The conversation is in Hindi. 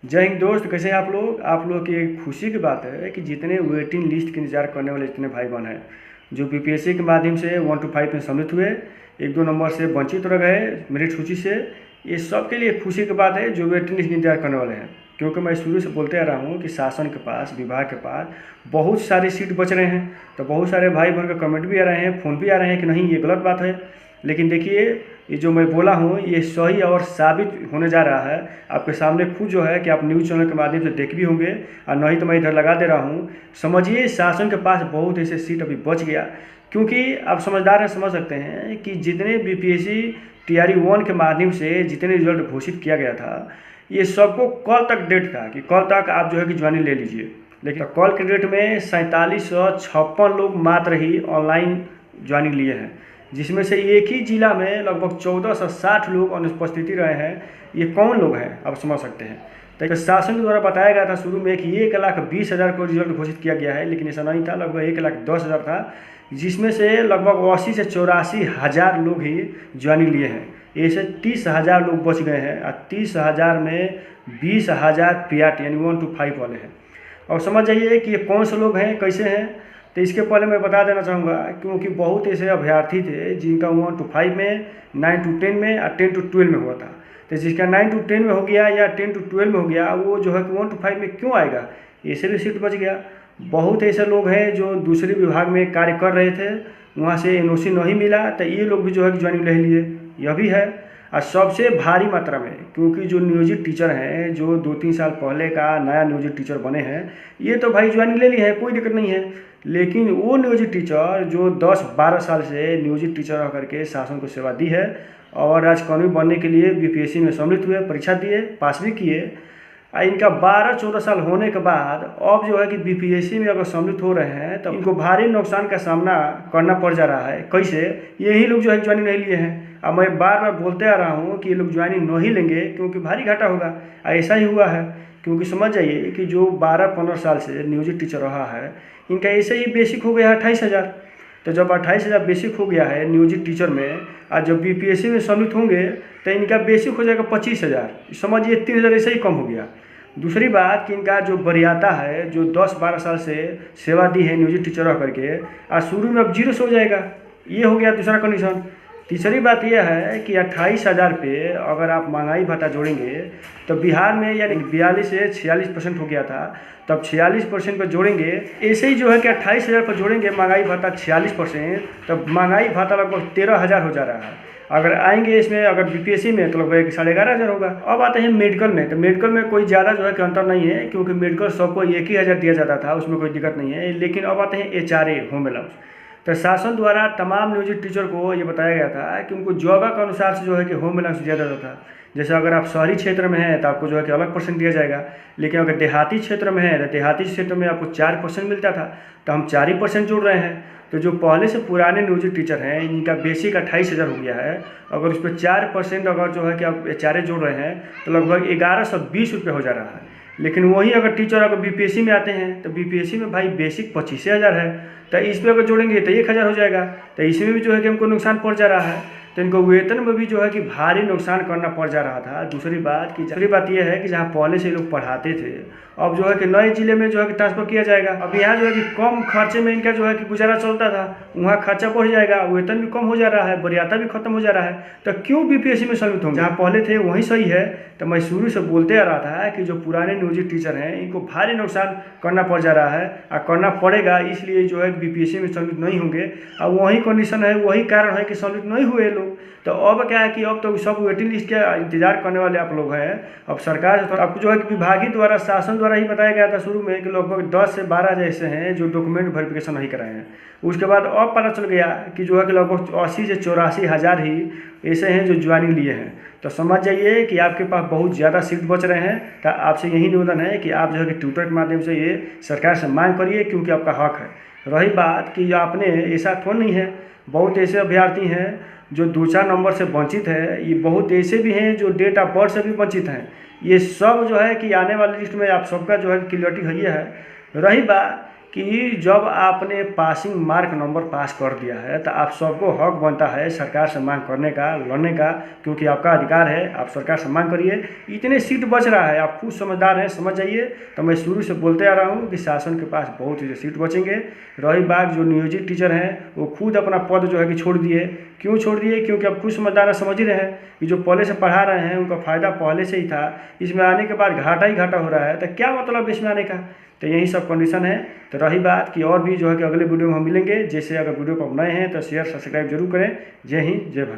जय हिंद दोस्त, कैसे हैं आप लोग की एक खुशी की बात है कि जितने वेटिंग लिस्ट के इंतजार करने वाले जितने भाई बहन हैं जो बीपीएससी के माध्यम से 1 to 5 में सम्मिलित हुए, 1-2 नंबर से वंचित रह गए मेरिट सूची से। ये सब के लिए खुशी की बात है जो वेटिंग लिस्ट का इंतजार करने वाले हैं। क्योंकि मैं शुरू से बोलते आ रहा हूँ कि शासन के पास, विभाग के पास बहुत सारी सीट बच रहे हैं। तो बहुत सारे भाई बहन का कमेंट भी आ रहे हैं, फ़ोन भी आ रहे हैं कि नहीं ये गलत बात है। लेकिन देखिए, ये जो मैं बोला हूँ ये सही और साबित होने जा रहा है। आपके सामने खुद जो है कि आप न्यूज़ चैनल के माध्यम से देख भी होंगे, और नहीं तो मैं इधर लगा दे रहा हूँ। समझिए, शासन के पास बहुत ऐसे सीट अभी बच गया। क्योंकि आप समझदार हैं, समझ सकते हैं कि जितने बीपीएससी टीआरई 1 के माध्यम से जितने रिजल्ट घोषित किया गया था, ये सबको कल तक डेट था कि कल तक आप जो है कि ज्वाइनिंग ले लीजिए। लेकिन कल के डेट में 4756 लोग मात्र ही ऑनलाइन ज्वाइनिंग लिए हैं, जिसमें से एक ही जिला में लगभग 1460 लोग अनुपस्थिति रहे हैं। ये कौन लोग हैं आप समझ सकते हैं। तो शासन द्वारा बताया गया था शुरू में कि 1,20,000 को रिजल्ट घोषित किया गया है, लेकिन ऐसा नहीं था। लगभग 1,10,000 था, जिसमें से लगभग 80 से 84 हज़ार लोग ही ज्वाइनिंग लिए हैं। ऐसे 30,000 लोग बच गए हैं, और 30,000 में 20,000 पीआरटी यानी 1 to 5 वाले हैं। और समझ जाइए कि ये कौन से लोग हैं, कैसे हैं। तो इसके पहले मैं बता देना चाहूँगा, क्योंकि बहुत ऐसे अभ्यर्थी थे जिनका 1 to 5 में, 9 to 10 में और 10 to 12 में हुआ था। तो जिसका 9 to 10 में हो गया या 10 to 12 में हो गया, वो जो है कि 1 to 5 में क्यों आएगा, ऐसे भी सीट बच गया। बहुत ऐसे लोग हैं जो दूसरे विभाग में कार्य कर रहे थे, वहाँ से एनओसी नहीं मिला, तो ये लोग भी जो है कि ज्वाइनिंग ले लिए, यह भी है। और सबसे भारी मात्रा में, क्योंकि जो नियोजित टीचर हैं, जो 2-3 साल पहले का नया नियोजित टीचर बने हैं, ये तो भाई ज्वाइनिंग ले लिए हैं, कोई दिक्कत नहीं है। लेकिन वो नियोजित टीचर जो 10-12 साल से नियोजित टीचर रह करके शासन को सेवा दी है और आज कानूनी बनने के लिए बीपीएससी में सम्मिलित हुए, परीक्षा दिए, पास भी किए, इनका 12-14 साल होने के बाद अब जो है कि बीपीएससी में अगर सम्मिलित हो रहे हैं तो इनको भारी नुकसान का सामना करना पड़ जा रहा है। कैसे? यही लोग जो है ज्वाइनिंग नहीं लिए हैं। अब मैं बार बार बोलते आ रहा हूँ कि ये लोग ज्वाइनिंग नहीं लेंगे क्योंकि भारी घाटा होगा। ऐसा ही हुआ है, क्योंकि समझ जाइए कि जो 12-15 साल से नियोजित टीचर रहा है, इनका ऐसे ही बेसिक हो गया है 28,000। तो जब 28,000 बेसिक हो गया है नियोजित टीचर में, और जब बीपीएससी में सम्मिलित होंगे तो इनका बेसिक हो जाएगा 25,000। समझिए 3,000 ऐसे ही कम हो गया। दूसरी बात कि इनका जो वरीयता है, जो 10-12 साल से सेवा दी है नियोजित टीचर रह करके, आज शुरू में अब 0 से हो जाएगा। ये हो गया दूसरा कंडीशन। तीसरी बात यह है कि 28,000 पे अगर आप महंगाई भत्ता जोड़ेंगे तो बिहार में यानी 42 से 46% हो गया था, तब 46% पर जोड़ेंगे। ऐसे ही जो है कि 28,000 पर जोड़ेंगे महंगाई भत्ता 46%, तब महंगाई भत्ता लगभग 13,000 हो जा रहा है। अगर आएंगे इसमें, अगर बीपीएससी में, तो लगभग 11,500 होगा। अब आते हैं मेडिकल में, तो मेडिकल में कोई ज़्यादा जो है कि अंतर नहीं है, क्योंकि मेडिकल सबको 1,000 दिया जाता था, उसमें कोई दिक्कत नहीं है। लेकिन अब आते हैं एचआरए, होम अलाउंस। तो शासन द्वारा तमाम नियोजित टीचर को ये बताया गया था कि उनको जॉब के अनुसार से जो है कि होम अलाउंस दिया जाता था। जैसे अगर आप शहरी क्षेत्र में हैं तो आपको जो है कि अलग परसेंट दिया जाएगा, लेकिन अगर देहाती क्षेत्र में है तो देहाती क्षेत्र में आपको 4% मिलता था, तो हम 4 ही परसेंट जोड़ रहे हैं। तो जो पहले से पुराने नियोजित टीचर हैं, इनका बेसिक 28,000 हो गया है। अगर उस पर 4% अगर जो है कि आप एचआरए जोड़ रहे हैं तो लगभग 1,120 रुपये हो जा रहा है। लेकिन वही अगर टीचर अगर बीपीएससी में आते हैं तो बीपीएससी में भाई बेसिक 25,000 है, तो इस पर अगर जोड़ेंगे तो 1,000 हो जाएगा। तो इसमें भी जो है कि हमको नुकसान पड़ जा रहा है। तो इनको वेतन में भी जो है कि भारी नुकसान करना पड़ जा रहा था। दूसरी बात यह है कि जहाँ पहले से लोग पढ़ाते थे, अब जो है कि नए जिले में जो है कि ट्रांसफ़र किया जाएगा। अब यहाँ जो है कि कम खर्चे में इनका जो है कि गुजारा चलता था, वहाँ खर्चा बढ़ जाएगा, वेतन भी कम हो जा रहा है, वरीयता भी खत्म हो जा रहा है। तो क्यों बीपीएससी में सम्मिलित होंगे? जहाँ पहले थे वहीं सही है। तो मैं शुरू से बोलते आ रहा था कि जो पुराने नियोजित टीचर हैं, इनको भारी नुकसान करना पड़ जा रहा है, और करना पड़ेगा। इसलिए जो है बीपीएससी में सम्मिलित नहीं होंगे, और वही कंडीशन है, वही कारण है कि सम्मिलित नहीं हुए लोग। तो अब क्या है कि अब तो सब वेटिंग लिस्ट का इंतजार करने वाले आप लोग हैं। अब सरकार से आपको जो है कि विभागीय द्वारा, शासन द्वारा ही बताया गया था शुरू में कि लगभग 10 से 12 जैसे हैं जो डॉक्यूमेंट वेरिफिकेशन नहीं कराए हैं। उसके बाद अब पता चल गया कि जो है कि लगभग 80 से 84 हज़ार ही ऐसे हैं जो ज्वाइनिंग लिए हैं। तो समझ जाइए कि आपके पास बहुत ज़्यादा सीट बच रहे हैं। तो आपसे यही निवेदन है कि आप जो है कि ट्विटर के माध्यम से ये सरकार से मांग करिए, क्योंकि आपका हक है। रही बात कि आपने, ऐसा थोड़ा नहीं है, बहुत ऐसे अभ्यर्थी हैं जो 2-4 नंबर से वंचित है। ये बहुत ऐसे भी हैं जो डेट ऑफ बर्थ से भी वंचित हैं। ये सब जो है कि आने वाली लिस्ट में आप सबका जो है क्लियरिटी है। रही बात कि जब आपने पासिंग मार्क नंबर पास कर दिया है तो आप सबको हक बनता है सरकार से मांग करने का, लड़ने का, क्योंकि आपका अधिकार है। आप सरकार से मांग करिए। इतने सीट बच रहा है, आप खुद समझदार हैं, समझ जाइए। तो मैं शुरू से बोलते आ रहा हूँ कि शासन के पास बहुत ही सीट बचेंगे। रही बात जो नियोजित टीचर हैं वो खुद अपना पद जो है कि छोड़ दिए। क्यों छोड़ दिए? क्योंकि अब खुद समझदार समझ ही रहे हैं कि जो पहले से पढ़ा रहे हैं उनका फ़ायदा पहले से ही था। इसमें आने के बाद घाटा ही घाटा हो रहा है, तो क्या मतलब इसमें आने का? तो यही सब कंडीशन है। तो रही बात कि और भी जो है कि अगले वीडियो में हम मिलेंगे। जैसे अगर वीडियो पर नए हैं तो शेयर सब्सक्राइब जरूर करें। जय हिंद, जय भारत।